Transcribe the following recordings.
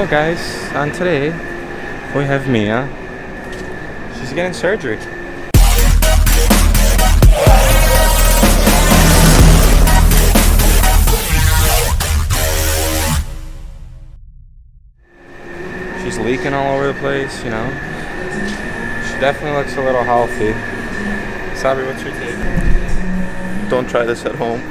So guys, on today we have Mia. She's getting surgery. She's leaking all over the place, you know. She definitely looks a little healthy. Sabri, what's your take? Don't try this at home.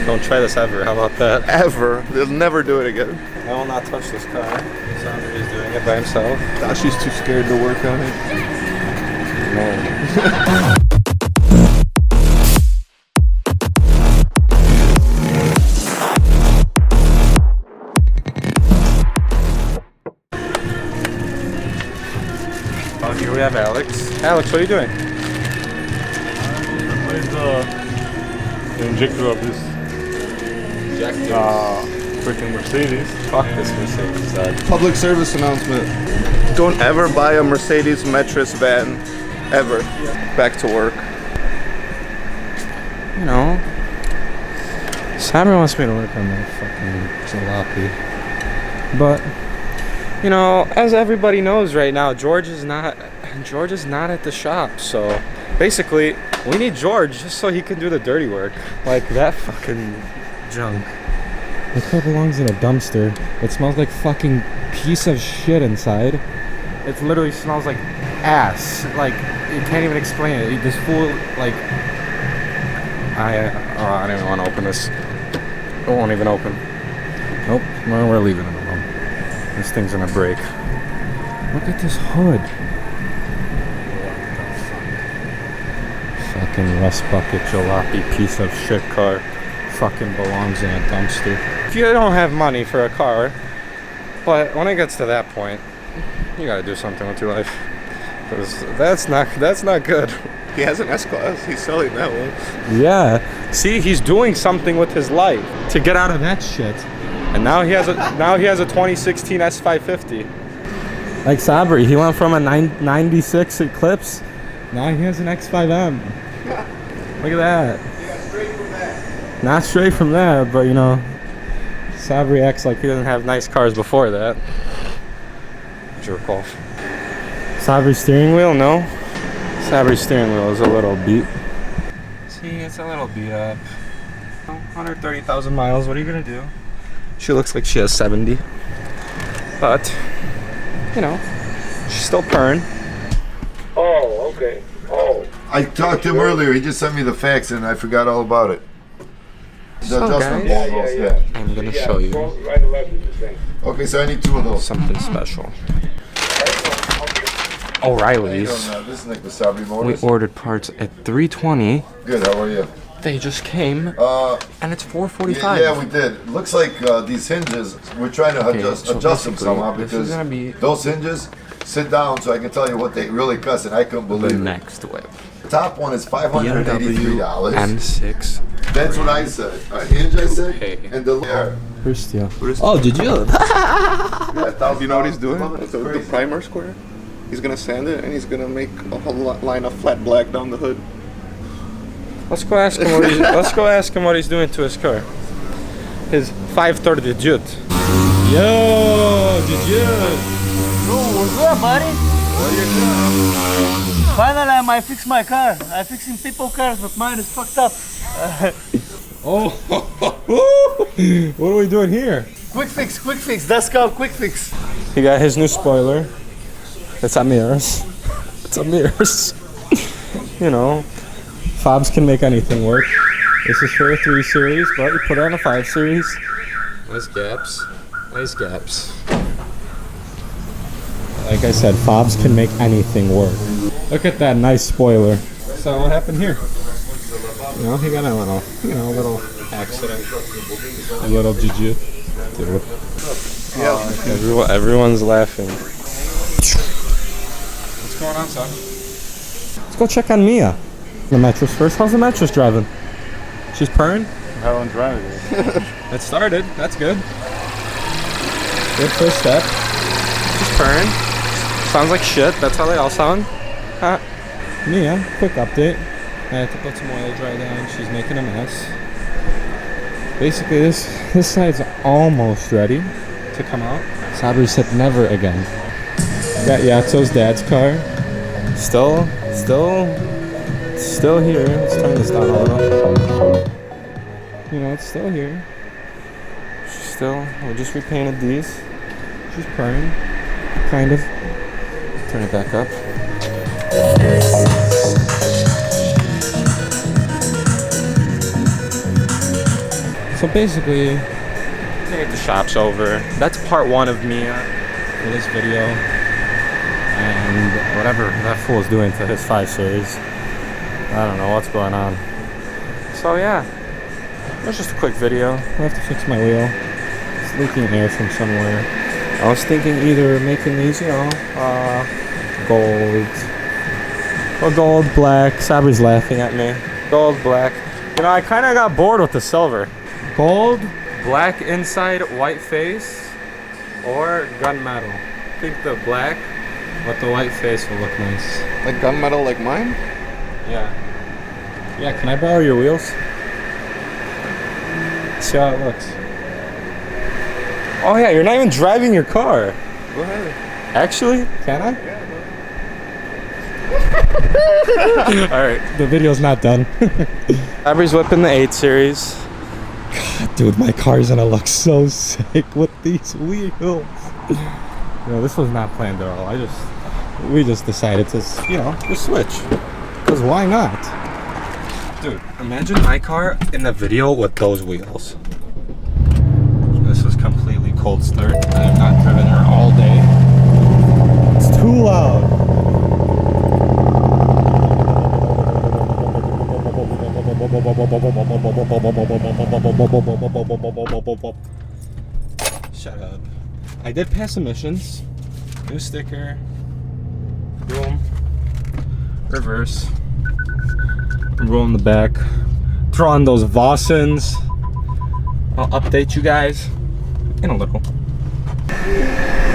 Don't try this ever. How about that? Ever. They'll never do it again. I will not touch this car. Sabri is doing it by himself. She's too scared to work on it. Man. Oh, here we have Alex. Alex, what are you doing? What is the injector of this freaking Mercedes? Fuck this Mercedes, dog. Public service announcement. Don't ever buy a Mercedes mattress van. Ever. Back to work. You know, Sabri wants me to work on that fucking jalopy. But, you know, as everybody knows right now, George is not at the shop. So basically, we need George just so he can do the dirty work. Like that fucking junk. The car belongs in a dumpster. It smells like fucking piece of shit inside. It literally smells like ass. Like, you can't even explain it. This fool, like, I don't even want to open this. It won't even open. Nope, well, we're leaving it alone. This thing's gonna break. Look at this hood. Fucking rust bucket jalopy piece of shit car. Fucking belongs in a dumpster. If you don't have money for a car, but when it gets to that point, you gotta do something with your life. Because that's not good. He has an S-Class. He's selling that one. Yeah. See, he's doing something with his life to get out of that shit. And now he has a 2016 S550. Like Sabri, he went from a 96 Eclipse. Now he has an X5M. Look at that. Yeah, straight from that. Not straight from that, but you know, Sabri acts like he didn't have nice cars before that. Jerk off. Sabri's steering wheel, no. Sabri's steering wheel is a little beat. See, it's a little beat up. 130,000 miles, what are you gonna do? She looks like she has 70. But, you know, she's still purring. Oh, okay. Oh. I talked to him earlier. He just sent me the fax and I forgot all about it. The So, adjustment guys, balls, yeah. I'm gonna show you Right and left is the same. Okay, so I need two of those. something special. How you O'Reilly's. doing, This is Nick with Sabri We Motors. ordered parts at 3:20. Good, how are you? They just came, and it's 4:45. Yeah, we did. Looks like these hinges, we're trying to adjust them basically, somehow this is because gonna be those hinges sit down so I can tell you what they really cost and I couldn't the believe it. next whip. The top one is BMW $583. M6. That's what I said. A hinge, I said, Okay. and the First, yeah. Oh, did you? Yeah, You know what he's doing? The primer square? He's gonna sand it and he's gonna make a whole line of flat black down the hood. Let's go ask him what he's doing to his car. His 530 Jute. Yo, Jute. What's up, buddy? What are you doing? Finally, I might fix my car. I'm fixing people cars, but mine is fucked up. Oh, what are we doing here? Quick fix. That's called quick fix. He got his new spoiler. It's a mirrors. You know, fobs can make anything work. This is for a 3 Series, but you put it on a 5 Series. Nice gaps. Like I said, fobs can make anything work. Look at that nice spoiler. So what happened here? You know, he got a little accident. A little juju. Everyone's laughing. What's going on, son? Let's go check on Mia. The mattress first. How's the mattress driving? She's purring? How long driving? It started. That's good. Good first step. She's purring. Sounds like shit. That's how they all sound. Mia, quick update. I had to put some oil dry down. She's making a mess. Basically, this side's almost ready. to come out. Sabri said never again. Got Yatso's dad's car. Still here. Let's turn this down a little. You know, it's still here. We just repainted these. She's purring. Kind of. Turn it back up. So basically, I think the shop's over. That's part one of me for this video. And whatever that fool's doing to his 5 Series. I don't know what's going on. So yeah, it was just a quick video. I have to fix my wheel. It's leaking air from somewhere. I was thinking either making these, you know, gold. Or gold, black. Sabri's laughing at me. Gold, black. You know, I kind of got bored with the silver. Gold, black inside, white face, or gunmetal. I think the black with the white face will look nice. Like gunmetal like mine? Yeah. Yeah, can I borrow your wheels? See how it looks. Oh yeah, you're not even driving your car. Go ahead. Actually? Can I? Alright, the video's not done. Sabri's whipping the 8 Series. God, dude, my car's gonna look so sick with these wheels. No, this was not planned at all. We just decided to, you know, just switch. Because why not? Dude, imagine my car in the video with those wheels. This is completely cold start. I have not driven her all day. It's too loud. Shut up. I did pass emissions. New sticker. Boom. Reverse. Rolling the back. Throw on those vossens. I'll update you guys in a little.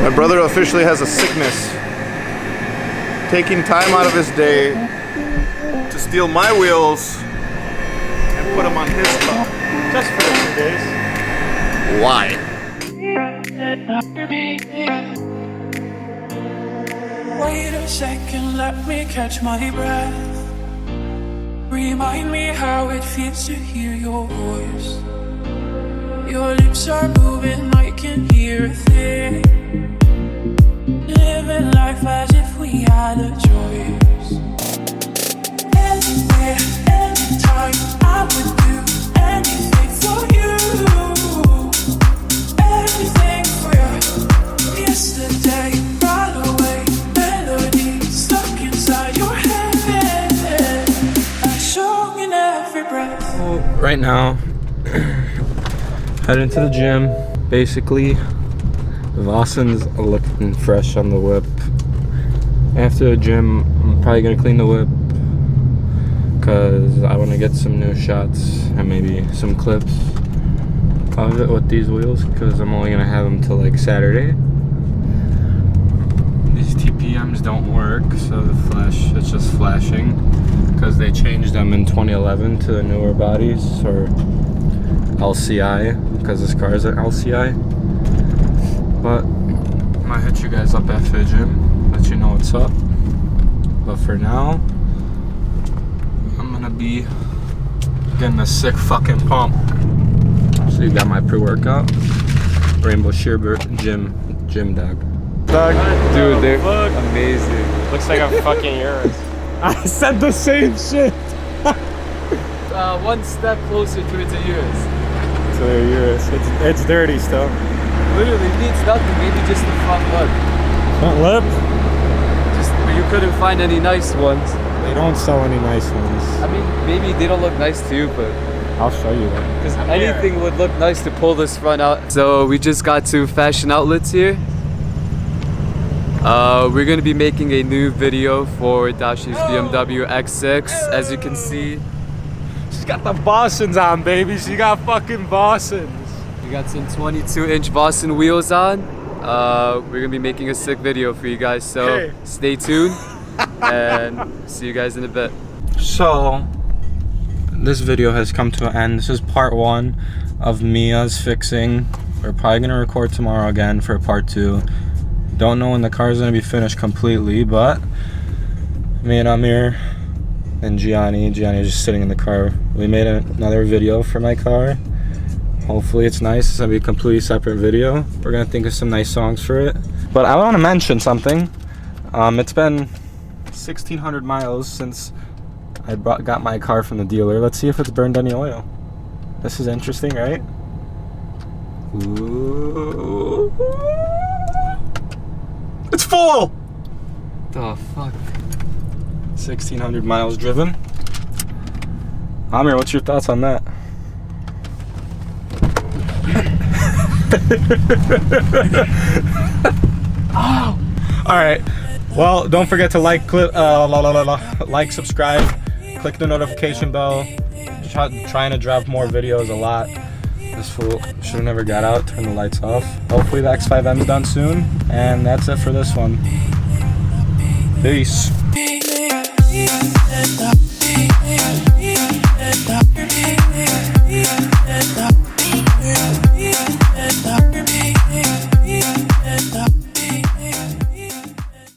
My brother officially has a sickness. Taking time out of his day to steal my wheels and put them on his car. Just for a few days. Why? Wait a second, let me catch my breath. Remind me how it feels to hear your voice. Your lips are moving, I can hear a thing. Living life as if we had a choice. Anywhere, anytime, I would do anything for you. Everything for you. Yesterday, right away, melody stuck inside your head. A song in every breath. Right now, heading to the gym. Basically, vossens are looking fresh on the whip. After the gym, I'm probably gonna clean the whip because I want to get some new shots and maybe some clips of it with these wheels because I'm only gonna have them till like Saturday. These TPMs don't work, so the flash, it's just flashing because they changed them in 2011 to the newer bodies, or LCI, because this car is an LCI. But I'm gonna hit you guys up after the gym, let you know what's up. But for now, I'm gonna be getting a sick fucking pump. So you got my pre-workout, Rainbow Sherbert gym dog. Dude, they're amazing. Looks like a fucking Urus. I said the same shit. One step closer to it's a Urus. So they're yours. It's dirty still. Literally needs nothing, maybe just the front lip. Front lip? Just you couldn't find any nice ones. They don't sell any nice ones. I mean, maybe they don't look nice to you, but I'll show you that. because anything would look nice to pull this front out. So we just got to Fashion Outlets here. We're gonna be making a new video for Dashi's BMW X6, as you can see. She's got the vossens on, baby. She got fucking vossens. We got some 22-inch Vossen wheels on. We're gonna be making a sick video for you guys, so stay tuned and see you guys in a bit. So, this video has come to an end. This is part one of Mia's fixing We're probably gonna record tomorrow again for part 2. Don't know when the car is gonna be finished completely, but me and Amir and Gianni's just sitting in the car. We made another video for my car. Hopefully it's nice. It's gonna be a completely separate video. We're gonna think of some nice songs for it. But I want to mention something. It's been 1,600 miles since I got my car from the dealer. Let's see if it's burned any oil. This is interesting, right? Ooh. It's full! The fuck? 1,600 miles driven. Amir, what's your thoughts on that? Oh. All right. Well, don't forget to like, subscribe, click the notification bell. Trying to drop more videos a lot. This fool should have never got out. Turn the lights off. Hopefully the X5M is done soon. And that's it for this one. Peace.